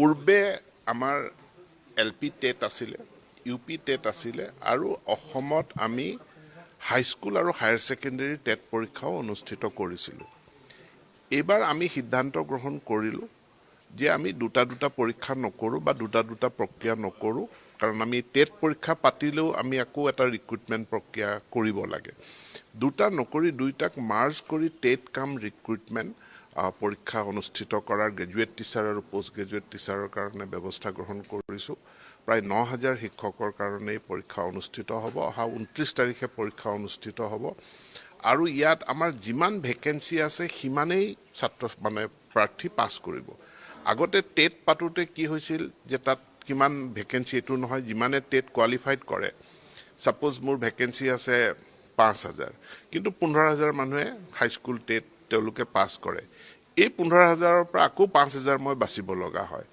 পূৰ্বে আমাৰ LP TET আছিলে ইউপি টেট আছিলে আৰু অসমত আমি হাইস্কুল আৰু হায়াৰ ছেকেণ্ডেৰী টেট পৰীক্ষাও অনুষ্ঠিত কৰিছিলোঁ এইবাৰ আমি সিদ্ধান্ত গ্ৰহণ কৰিলোঁ যে আমি দুটা পৰীক্ষা নকৰোঁ বা দুটা প্ৰক্ৰিয়া নকৰোঁ কাৰণ আমি টেট পৰীক্ষা পাতিলেও আমি আকৌ এটা ৰিক্ৰুটমেণ্ট প্ৰক্ৰিয়া কৰিব লাগে দুটা নকৰি দুইটাক মাৰ্জ কৰি টেট কাম ৰিক্ৰুটমেণ্ট পৰীক্ষা অনুষ্ঠিত কৰাৰ গ্ৰেজুৱেট টিচাৰ আৰু পোষ্ট গ্ৰেজুৱেট টিচাৰৰ কাৰণে ব্যৱস্থা গ্ৰহণ কৰিছোঁ প্ৰায় ৯,০০০ শিক্ষকৰ কাৰণে এই পৰীক্ষা অনুষ্ঠিত হ'ব অহা ২৯ তাৰিখে পৰীক্ষা অনুষ্ঠিত হ'ব আৰু ইয়াত আমাৰ যিমান ভেকেঞ্চি আছে সিমানেই ছাত্ৰ প্ৰাৰ্থী পাছ কৰিব আগতে টেট পাতোতে কি হৈছিল যে তাত কিমান ভেকেঞ্চি এটো নহয় যিমানে টেট কোৱালিফাইড কৰে সাপোজ মোৰ ভেকেঞ্চি আছে ৫,০০০ কিন্তু ১৫,০০০ মানুহে হাইস্কুল টেট তেওঁলোকে পাছ কৰে এই ১৫,০০০ৰ পৰা আকৌ ৫,০০০ মই বাচিব লগা হয়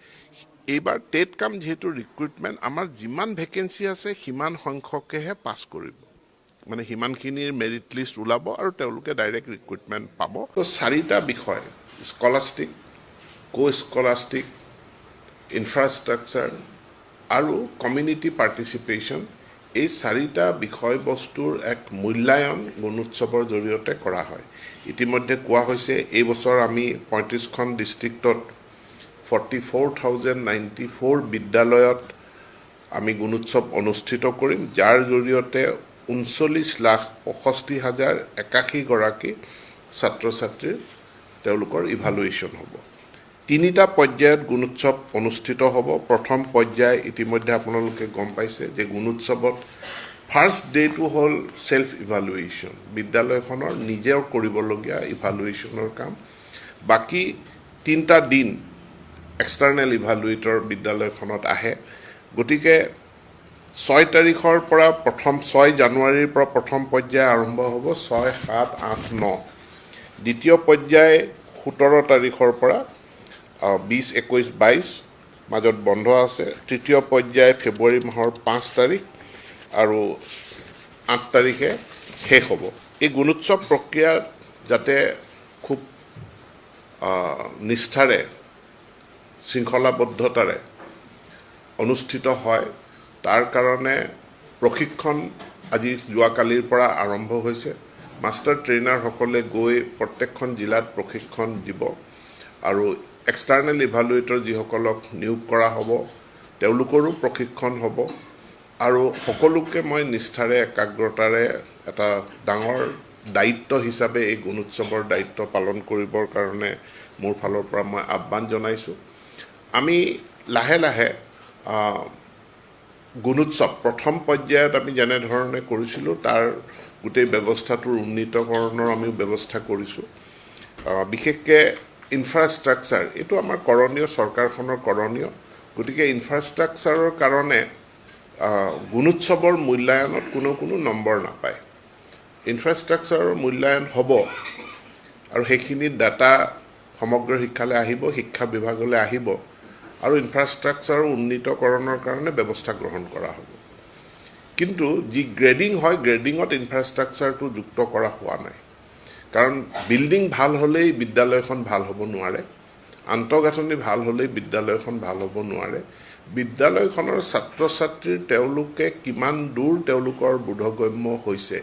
এইবাৰ টেট কাম যেহেতু ৰিক্ৰুটমেণ্ট আমাৰ যিমান ভেকেঞ্চি আছে সিমান সংখ্যকেহে পাছ কৰিব মানে সিমানখিনিৰ মেৰিট লিষ্ট ওলাব আৰু তেওঁলোকে ডাইৰেক্ট ৰিক্ৰুটমেণ্ট পাব তো ৪টা বিষয় স্কলাষ্টিক co-scholastic ইনফ্ৰাষ্ট্ৰাকচাৰ আৰু কমিউনিটি পাৰ্টিচিপেশ্যন এই ৪টা বিষয়বস্তুৰ এক মূল্যায়ন গুণোৎসৱৰ জৰিয়তে কৰা হয় ইতিমধ্যে কোৱা হৈছে এই বছৰ আমি ৩৫খন ডিষ্ট্ৰিক্টত 44,094 বিদ্যালয়ত আমি গুণোৎসৱ অনুষ্ঠিত কৰিম যাৰ জৰিয়তে ৩৯,৬৫,০৮১ গৰাকী ছাত্ৰ ছাত্ৰীৰ তেওঁলোকৰ ইভালুৱেশ্যন হ'ব ৩টা পৰ্যায়ত গুণোৎসৱ অনুষ্ঠিত হ'ব প্ৰথম পৰ্যায় ইতিমধ্যে আপোনালোকে গম পাইছে যে গুণোৎসৱত ফাৰ্ষ্ট ডেটো হ'ল সেল্ফ ইভালুৱেশ্যন বিদ্যালয়খনৰ নিজেও কৰিবলগীয়া ইভালুৱেশ্যনৰ কাম বাকি ৩টা দিন এক্সটাৰ্নেল ইভালুৱেটৰ বিদ্যালয়খনত আহে গতিকে ৬ তাৰিখৰ পৰা ৬ জানুৱাৰীৰ পৰা প্ৰথম পৰ্যায় আৰম্ভ হ'ব ৬, ৭, ৮, ৯ দ্বিতীয় পৰ্যায় ১৭ তাৰিখৰ পৰা ২০, ২১, ২২ মাজত বন্ধ আছে তৃতীয় পৰ্যায় ফেব্ৰুৱাৰী মাহৰ ৫ তাৰিখ আৰু ৮ তাৰিখে শেষ হ'ব এই গুণোৎসৱ প্ৰক্ৰিয়া যাতে খুব নিষ্ঠাৰে শৃংখলাবদ্ধতাৰে অনুষ্ঠিত হয় তাৰ কাৰণে প্ৰশিক্ষণ আজি যোৱাকালিৰ পৰা আৰম্ভ হৈছে মাষ্টাৰ ট্ৰেইনাৰসকলে গৈ প্ৰত্যেকখন জিলাত প্ৰশিক্ষণ দিব আৰু এক্সটাৰ্নেল ইভালুৱেটৰ যিসকলক নিয়োগ কৰা হ'ব তেওঁলোকৰো প্ৰশিক্ষণ হ'ব আৰু সকলোকে মই নিষ্ঠাৰে একাগ্ৰতাৰে এটা ডাঙৰ দায়িত্ব হিচাপে এই গুণোৎসৱৰ দায়িত্ব পালন কৰিবৰ কাৰণে মোৰ ফালৰ পৰা মই আহ্বান জনাইছোঁ আমি লাহে লাহে গুণোৎসৱ প্ৰথম পৰ্যায়ত আমি যেনেধৰণে কৰিছিলোঁ তাৰ গোটেই ব্যৱস্থাটোৰ উন্নীতকৰণৰ আমি ব্যৱস্থা কৰিছোঁ বিশেষকৈ ইনফ্ৰাষ্ট্ৰাকচাৰ এইটো আমাৰ কৰণীয় চৰকাৰখনৰ কৰণীয় গতিকে ইনফ্ৰাষ্ট্ৰাকচাৰৰ কাৰণে গুণোৎসৱৰ মূল্যায়নত কোনো নম্বৰ নাপায় ইনফ্ৰাষ্ট্ৰাকচাৰৰ মূল্যায়ন হ'ব আৰু সেইখিনি ডাটা সমগ্ৰ শিক্ষালৈ আহিব শিক্ষা বিভাগলৈ আহিব আৰু ইনফ্ৰাষ্ট্ৰাকচাৰৰ উন্নীতকৰণৰ কাৰণে ব্যৱস্থা গ্ৰহণ কৰা হ'ব কিন্তু যি গ্ৰেডিং হয় গ্ৰেডিঙত ইনফ্ৰাষ্ট্ৰাকচাৰটো যুক্ত কৰা হোৱা নাই কাৰণ বিল্ডিং ভাল হ'লেই বিদ্যালয়খন ভাল হ'ব নোৱাৰে আন্তঃগাঁথনি ভাল হ'লেই বিদ্যালয়খন ভাল হ'ব নোৱাৰে বিদ্যালয়খনৰ ছাত্ৰ ছাত্ৰীৰ তেওঁলোকে কিমান দূৰ তেওঁলোকৰ বোধগম্য হৈছে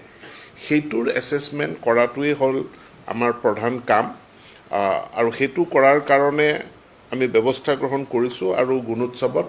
সেইটোৰ এছেছমেণ্ট কৰাটোৱেই হ'ল আমাৰ প্ৰধান কাম আৰু সেইটো কৰাৰ কাৰণে আমি ব্যৱস্থা গ্ৰহণ কৰিছোঁ আৰু গুণোৎসৱত